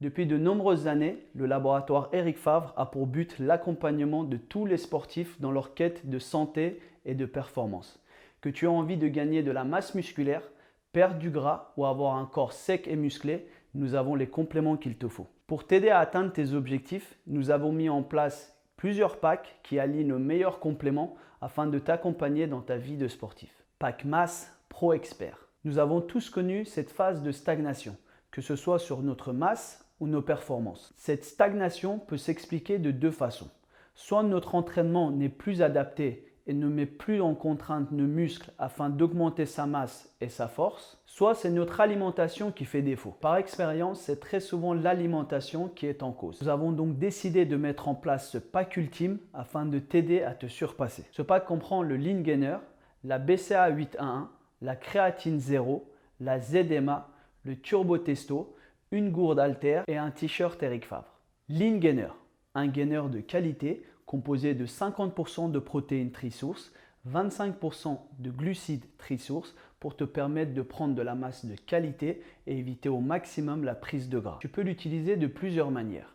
Depuis de nombreuses années, le laboratoire Eric Favre a pour but l'accompagnement de tous les sportifs dans leur quête de santé et de performance. Que tu aies envie de gagner de la masse musculaire, perdre du gras ou avoir un corps sec et musclé, nous avons les compléments qu'il te faut. Pour t'aider à atteindre tes objectifs, nous avons mis en place plusieurs packs qui allient nos meilleurs compléments afin de t'accompagner dans ta vie de sportif. Pack Masse Pro Expert. Nous avons tous connu cette phase de stagnation, que ce soit sur notre masse ou nos performances. Cette stagnation peut s'expliquer de deux façons. Soit notre entraînement n'est plus adapté et ne met plus en contrainte nos muscles afin d'augmenter sa masse et sa force, soit c'est notre alimentation qui fait défaut. Par expérience, c'est très souvent l'alimentation qui est en cause. Nous avons donc décidé de mettre en place ce pack ultime afin de t'aider à te surpasser. Ce pack comprend le Lean Gainer, la BCAA 811, la créatine 0, la ZMA, le Turbo Testo, une gourde haltère et un t-shirt Eric Favre. Lean Gainer, un gainer de qualité composé de 50% de protéines tri-sources, 25% de glucides tri-sources pour te permettre de prendre de la masse de qualité et éviter au maximum la prise de gras. Tu peux l'utiliser de plusieurs manières.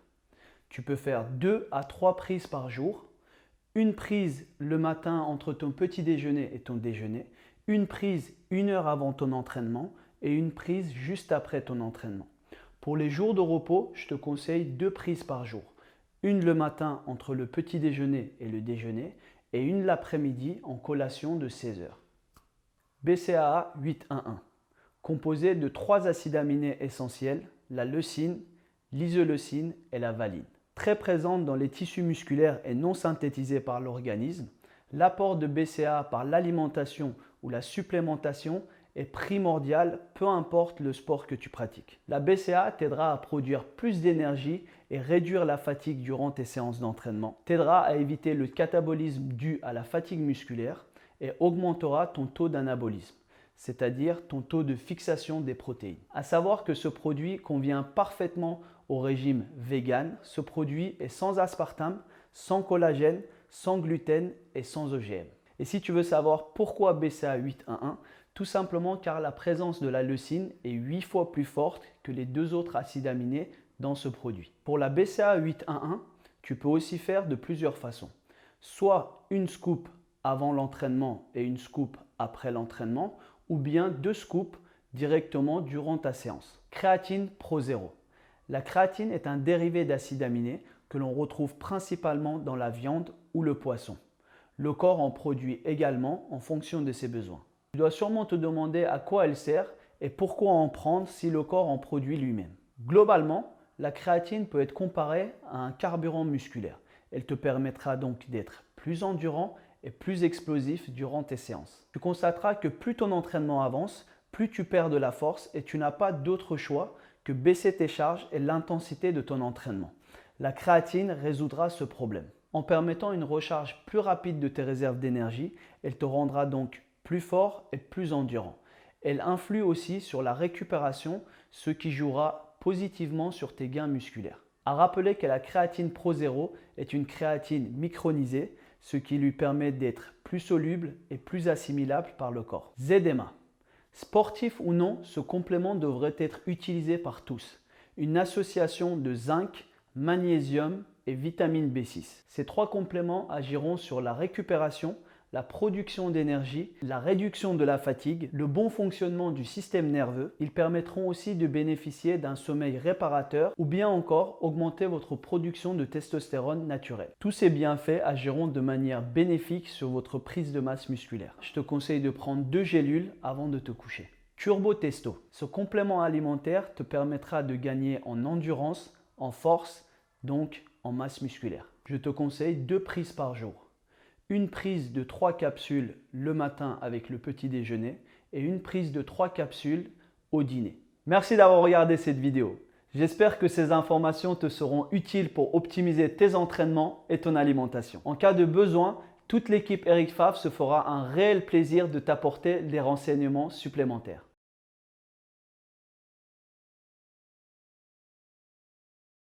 Tu peux faire 2 à 3 prises par jour, une prise le matin entre ton petit déjeuner et ton déjeuner, une prise 1 heure avant ton entraînement et une prise juste après ton entraînement. Pour les jours de repos, je te conseille 2 prises par jour. Une le matin entre le petit déjeuner et le déjeuner et une l'après-midi en collation de 16 heures. BCAA 811, composé de 3 acides aminés essentiels, la leucine, l'isoleucine et la valine. Très présente dans les tissus musculaires et non synthétisée par l'organisme, l'apport de BCAA par l'alimentation ou la supplémentation est primordial, peu importe le sport que tu pratiques. La BCAA t'aidera à produire plus d'énergie et réduire la fatigue durant tes séances d'entraînement, t'aidera à éviter le catabolisme dû à la fatigue musculaire et augmentera ton taux d'anabolisme, c'est-à-dire ton taux de fixation des protéines. À savoir que ce produit convient parfaitement au régime vegan. Ce produit est sans aspartame, sans collagène, sans gluten et sans OGM. Et si tu veux savoir pourquoi BCAA 811, tout simplement car la présence de la leucine est 8 fois plus forte que les 2 autres acides aminés dans ce produit. Pour la BCAA 811, tu peux aussi faire de plusieurs façons. Soit une scoop avant l'entraînement et une scoop après l'entraînement, ou bien 2 scoops directement durant ta séance. Créatine Pro Zero. La créatine est un dérivé d'acide aminé que l'on retrouve principalement dans la viande ou le poisson. Le corps en produit également en fonction de ses besoins. Tu dois sûrement te demander à quoi elle sert et pourquoi en prendre si le corps en produit lui-même. Globalement, la créatine peut être comparée à un carburant musculaire. Elle te permettra donc d'être plus endurant et plus explosif durant tes séances. Tu constateras que plus ton entraînement avance, plus tu perds de la force et tu n'as pas d'autre choix que baisser tes charges et l'intensité de ton entraînement. La créatine résoudra ce problème. En permettant une recharge plus rapide de tes réserves d'énergie, elle te rendra donc plus fort et plus endurant. Elle influe aussi sur la récupération, ce qui jouera positivement sur tes gains musculaires. À rappeler que la créatine Pro Zero est une créatine micronisée, ce qui lui permet d'être plus soluble et plus assimilable par le corps. ZMA. Sportif ou non, ce complément devrait être utilisé par tous. Une association de zinc, magnésium et vitamine B6. Ces 3 compléments agiront sur la récupération, la production d'énergie, la réduction de la fatigue, le bon fonctionnement du système nerveux. Ils permettront aussi de bénéficier d'un sommeil réparateur ou bien encore augmenter votre production de testostérone naturelle. Tous ces bienfaits agiront de manière bénéfique sur votre prise de masse musculaire. Je te conseille de prendre 2 gélules avant de te coucher. Turbo Testo. Ce complément alimentaire te permettra de gagner en endurance, en force, donc en masse musculaire. Je te conseille 2 prises par jour. Une prise de 3 capsules le matin avec le petit déjeuner et une prise de 3 capsules au dîner. Merci d'avoir regardé cette vidéo. J'espère que ces informations te seront utiles pour optimiser tes entraînements et ton alimentation. En cas de besoin, toute l'équipe Eric Favre se fera un réel plaisir de t'apporter des renseignements supplémentaires.